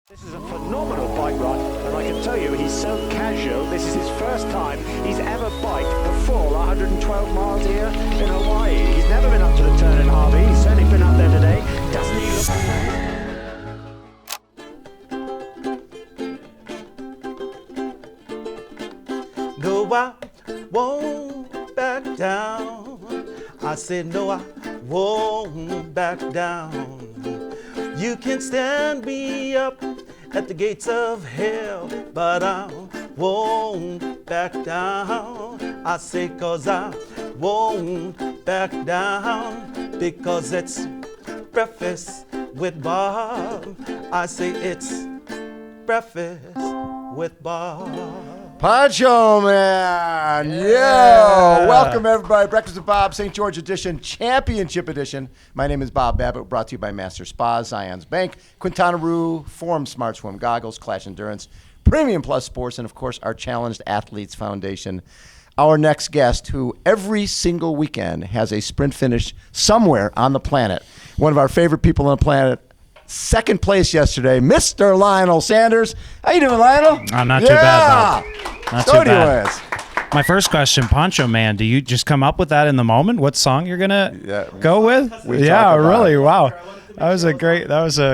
This is a phenomenal bike ride, and I can tell you he's so casual. This is his first time he's ever biked the full 112 miles here in Hawaii. He's never been up to the turn in Harvey. He's certainly been up there today. Doesn't he look... No, I won't back down. I said no, I won't back down. You can stand me up at the gates of hell, but I won't back down. I say 'cause I won't back down, because it's breakfast with Bob. I say it's breakfast with Bob. Poncho Man, yeah. Welcome everybody. Breakfast with Bob, St. George edition, championship edition. My name is Bob Babbitt, brought to you by Master Spas, Zion's Bank, Quintana Roo, Forum Smart Swim Goggles, Clash Endurance, Premium Plus Sports, and of course our Challenged Athletes Foundation. Our next guest, who every single weekend has a sprint finish somewhere on the planet. One of our favorite people on the planet. Second place yesterday, Mr. Lionel Sanders. How you doing, Lionel? I'm not too bad, Bob. Not too bad. My first question, Poncho Man, do you just come up with that in the moment? What song you're gonna go with? Yeah, really? Wow, that was a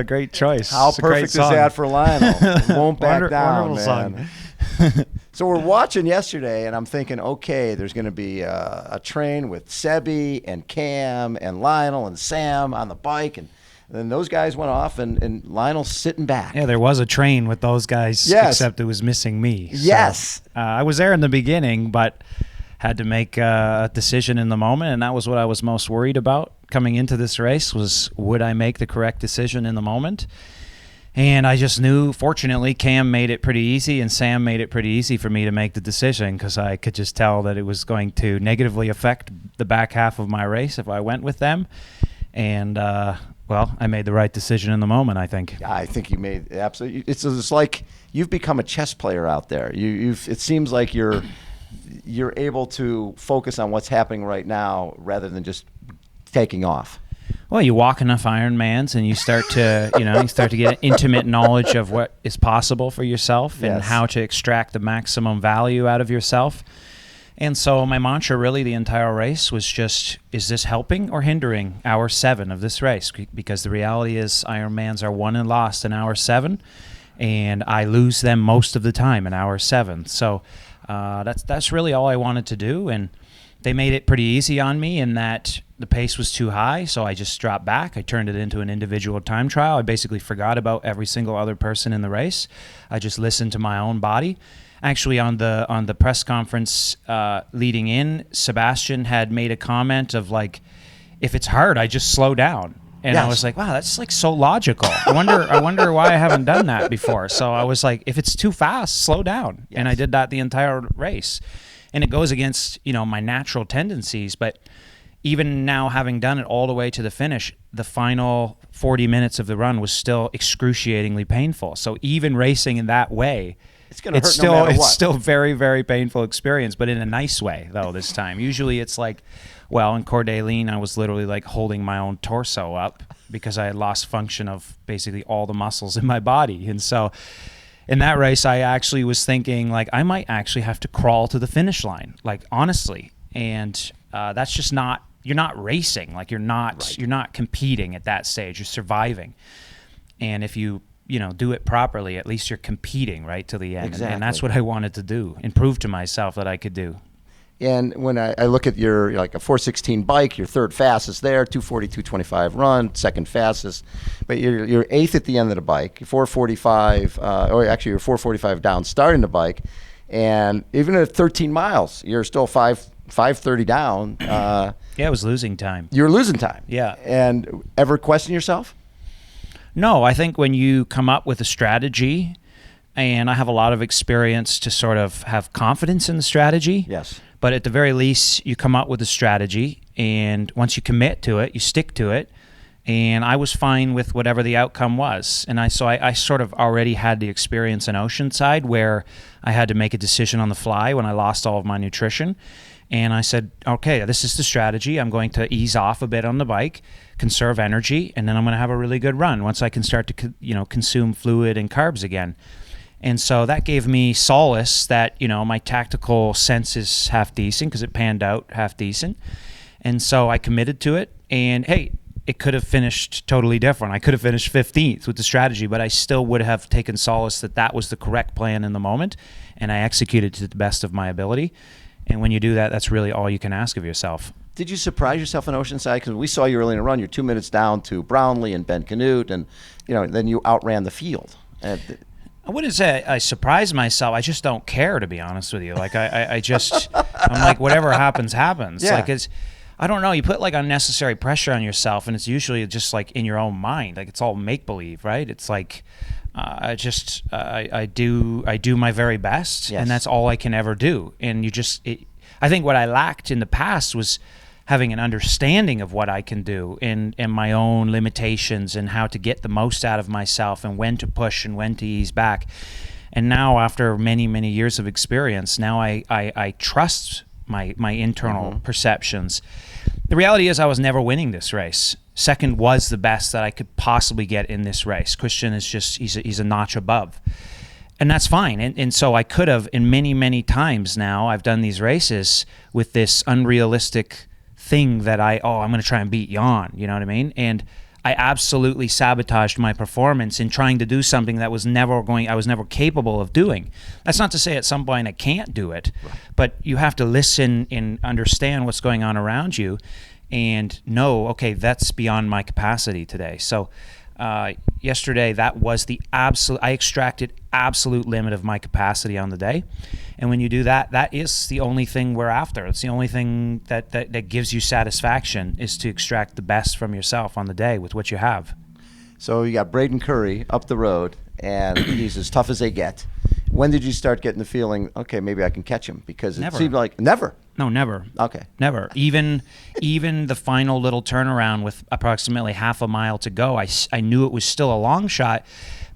great choice. How perfect is that for Lionel? Won't back down, wonderful man. song. So we're watching yesterday, and I'm thinking, okay, there's going to be a train with Sebi and Cam and Lionel and Sam on the bike, and then those guys went off, and Lionel's sitting back. Yeah, there was a train with those guys, yes. Except it was missing me. So, yes. I was there in the beginning, but had to make a decision in the moment, and that was what I was most worried about coming into this race, was would I make the correct decision in the moment? And I just knew, fortunately, Cam made it pretty easy and Sam made it pretty easy for me to make the decision, because I could just tell that it was going to negatively affect the back half of my race if I went with them. And, well, I made the right decision in the moment, I think. Yeah, I think you made absolutely. It's like you've become a chess player out there. It seems like you're able to focus on what's happening right now rather than just taking off. Well, you walk enough Ironmans and you start to get intimate knowledge of what is possible for yourself and yes. how to extract the maximum value out of yourself. And so my mantra really the entire race was just, is this helping or hindering hour 7 of this race? Because the reality is Ironmans are won and lost in hour 7, and I lose them most of the time in hour 7. So that's really all I wanted to do, and they made it pretty easy on me in that the pace was too high, so I just dropped back. I turned it into an individual time trial. I basically forgot about every single other person in the race. I just listened to my own body. Actually, on the press conference leading in, Sebastian had made a comment of like, if it's hard, I just slow down. And yes. I was like, wow, that's like so logical. I wonder why I haven't done that before. So I was like, if it's too fast, slow down. Yes. And I did that the entire race. And it goes against, my natural tendencies. But even now, having done it all the way to the finish, the final 40 minutes of the run was still excruciatingly painful. So even racing in that way, it's still very, very painful experience, but in a nice way, though, this time. Usually it's like, well, in Coeur d'Alene, I was literally like holding my own torso up because I had lost function of basically all the muscles in my body. And so in that race, I actually was thinking, like, I might actually have to crawl to the finish line, like, honestly. And that's just not, you're not racing. Like, you're not competing at that stage. You're surviving. And if you do it properly, at least you're competing right to the end. Exactly. And that's what I wanted to do, and prove to myself that I could do. And when I look at your, like a 416 bike, your third fastest there, 240, 225 run, second fastest, but you're eighth at the end of the bike, 445, or actually you're 445 down starting the bike, and even at 13 miles, you're still 530 down. Yeah, it was losing time. You were losing time. Yeah. And ever question yourself? No, I think when you come up with a strategy, and I have a lot of experience to sort of have confidence in the strategy. Yes. But at the very least, you come up with a strategy, and once you commit to it, you stick to it. And I was fine with whatever the outcome was. And I sort of already had the experience in Oceanside where I had to make a decision on the fly when I lost all of my nutrition. And I said, okay, this is the strategy. I'm going to ease off a bit on the bike, conserve energy, and then I'm going to have a really good run once I can start to, consume fluid and carbs again. And so that gave me solace that, my tactical sense is half decent because it panned out half decent. And so I committed to it. And hey, it could have finished totally different. I could have finished 15th with the strategy, but I still would have taken solace that that was the correct plan in the moment. And I executed to the best of my ability. And when you do that, that's really all you can ask of yourself. Did you surprise yourself in Oceanside? Because we saw you early in the run. You're 2 minutes down to Brownlee and Ben Canute, and then you outran the field. I wouldn't say I surprised myself. I just don't care, to be honest with you. Like I'm like, whatever happens, happens. Yeah. Like I don't know. You put like unnecessary pressure on yourself, and it's usually just like in your own mind. Like it's all make believe, right? It's like I do my very best, yes. and that's all I can ever do. And I think what I lacked in the past was having an understanding of what I can do and my own limitations and how to get the most out of myself and when to push and when to ease back. And now, after many, many years of experience, now I trust my internal perceptions. The reality is I was never winning this race. Second was the best that I could possibly get in this race. Christian is just, he's a notch above. And that's fine. And so I could have, in many, many times now, I've done these races with this unrealistic thing that I'm going to try and beat Jan, you know what I mean? And I absolutely sabotaged my performance in trying to do something that I was never capable of doing. That's not to say at some point I can't do it, right. But you have to listen and understand what's going on around you and know, okay, that's beyond my capacity today. So yesterday, that was I extracted absolute limit of my capacity on the day. And when you do that, that is the only thing we're after. It's the only thing that gives you satisfaction, is to extract the best from yourself on the day with what you have. So you got Braden Curry up the road, and he's as tough as they get. When did you start getting the feeling, okay, maybe I can catch him? Because it seemed like never. No, never. Okay. Never. Even the final little turnaround with approximately half a mile to go, I knew it was still a long shot,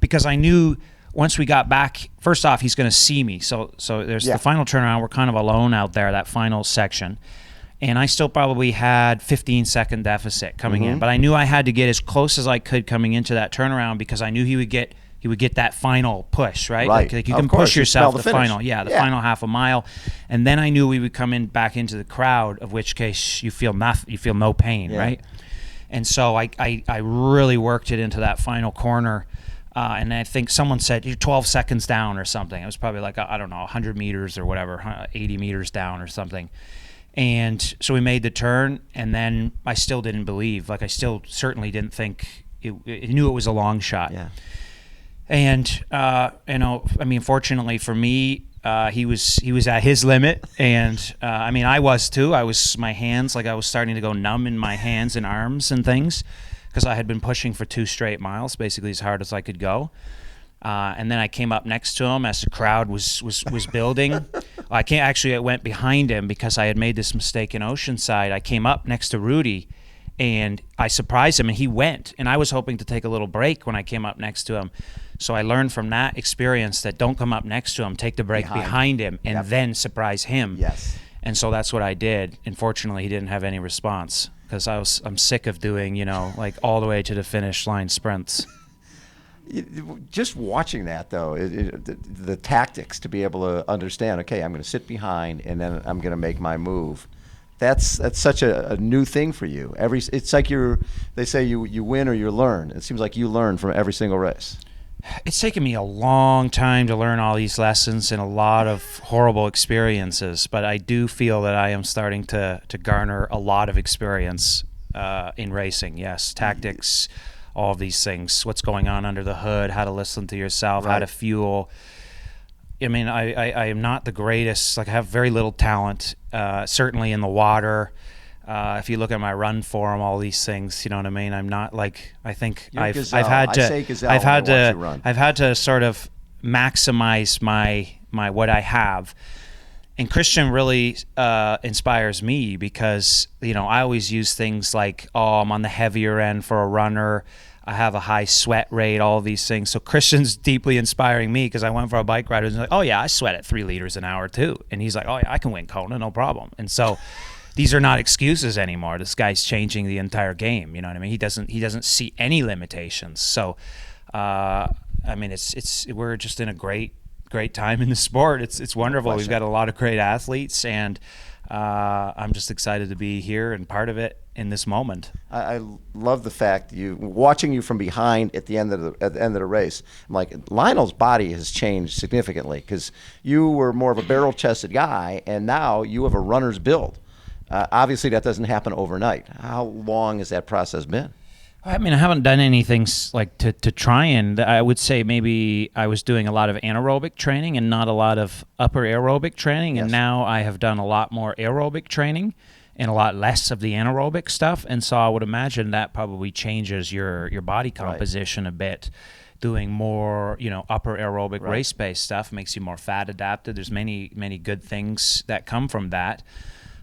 because I knew once we got back, first off, he's going to see me. So there's the final turnaround. We're kind of alone out there, that final section. And I still probably had 15-second deficit coming in. But I knew I had to get as close as I could coming into that turnaround, because I knew he would get that final push, right? Right. Like you can push yourself the finish. final, final half a mile. And then I knew we would come back into the crowd, of which case you feel nothing, you feel no pain, right? And so I really worked it into that final corner. And I think someone said, you're 12 seconds down or something. It was probably like, I don't know, 100 meters or whatever, 80 meters down or something. And so we made the turn, and then I still didn't believe. Like I still certainly didn't think, I knew it was a long shot. Yeah. And fortunately for me, he was at his limit, and I was too. My hands, like I was starting to go numb in my hands and arms and things, because I had been pushing for 2 straight miles, basically as hard as I could go. And then I came up next to him as the crowd was building. I went behind him because I had made this mistake in Oceanside. I came up next to Rudy, and I surprised him, and he went. And I was hoping to take a little break when I came up next to him. So I learned from that experience that don't come up next to him, take the break behind him, and then surprise him. Yes. And so that's what I did. Unfortunately, he didn't have any response, because I'm sick of doing, like all the way to the finish line sprints. Just watching that, though, the tactics to be able to understand, okay, I'm going to sit behind and then I'm going to make my move. That's such a new thing for you. It's like they say you win or you learn. It seems like you learn from every single race. It's taken me a long time to learn all these lessons and a lot of horrible experiences, but I do feel that I am starting to garner a lot of experience in racing. Yes, tactics, all of these things, what's going on under the hood, how to listen to yourself, how to fuel. I mean, I am not the greatest. Like, I have very little talent, certainly in the water. If you look at my run form, all these things, you know what I mean? I'm not like, I think I've had to sort of maximize my what I have. And Christian really inspires me, because, I always use things like, I'm on the heavier end for a runner. I have a high sweat rate, all of these things. So Christian's deeply inspiring me because I went for a bike ride and was like, oh yeah, I sweat at 3 liters an hour too. And he's like, oh yeah, I can win Kona, no problem. And so these are not excuses anymore. This guy's changing the entire game. You know what I mean? He doesn't see any limitations. So, I mean, we're just in a great time in the sport. It's wonderful. We've got a lot of great athletes, and I'm just excited to be here and part of it in this moment. I love the fact watching you from behind at the end of the race. I'm like, Lionel's body has changed significantly because you were more of a barrel-chested guy, and now you have a runner's build. Obviously, that doesn't happen overnight. How long has that process been? I mean, I haven't done anything like to try and, I would say maybe I was doing a lot of anaerobic training and not a lot of upper aerobic training. And now I have done a lot more aerobic training and a lot less of the anaerobic stuff. And so I would imagine that probably changes your body composition a bit. Doing more, upper aerobic race-based stuff makes you more fat adapted. There's many good things that come from that.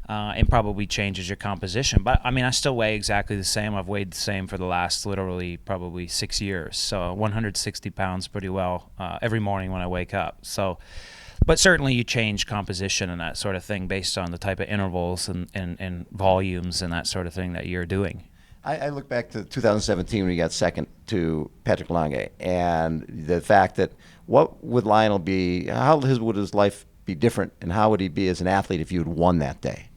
And probably changes your composition. But I mean, I still weigh exactly the same. I've weighed the same for the last literally probably 6 years. So 160 pounds pretty well every morning when I wake up. So, but certainly you change composition and that sort of thing based on the type of intervals and volumes and that sort of thing that you're doing. I look back to 2017 when you got second to Patrick Lange, and the fact that what would Lionel be, would his life be different, and how would he be as an athlete if you had won that day?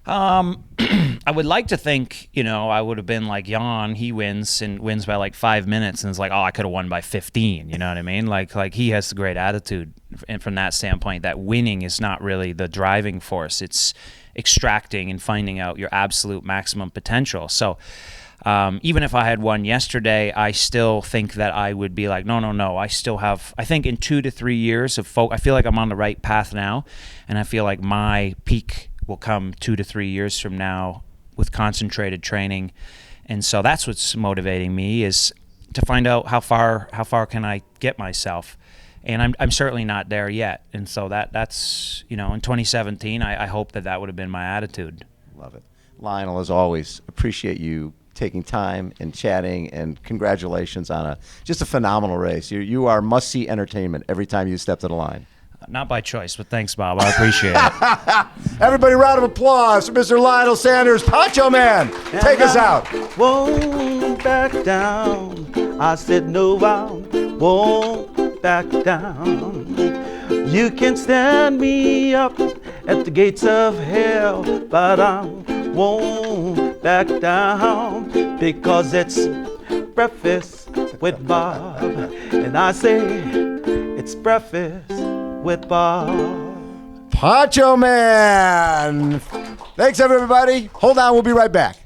I would like to think, I would have been like Jan. He wins by like 5 minutes, and it's like, oh, I could have won by 15. You know what I mean? Like he has a great attitude, and from that standpoint, that winning is not really the driving force. It's extracting and finding out your absolute maximum potential. So even if I had won yesterday, I still think that I would be like, no. I still have, I think in 2 to 3 years of I feel like I'm on the right path now, and I feel like my peak will come 2 to 3 years from now with concentrated training. And so that's what's motivating me, is to find out how far can I get myself. And I'm certainly not there yet. And so that's in 2017, I hope that would have been my attitude. Love it. Lionel, as always, appreciate you taking time and chatting, and congratulations on just a phenomenal race. You are must-see entertainment every time you step to the line. Not by choice, but thanks, Bob. I appreciate it. Everybody, round of applause for Mr. Lionel Sanders, Poncho Man. Take us out. Won't back down. I said no, I won't back down. You can stand me up at the gates of hell, but I won't back down, because it's breakfast with Bob, and I say it's breakfast with Bob. Poncho Man. Thanks, everybody. Hold on, we'll be right back.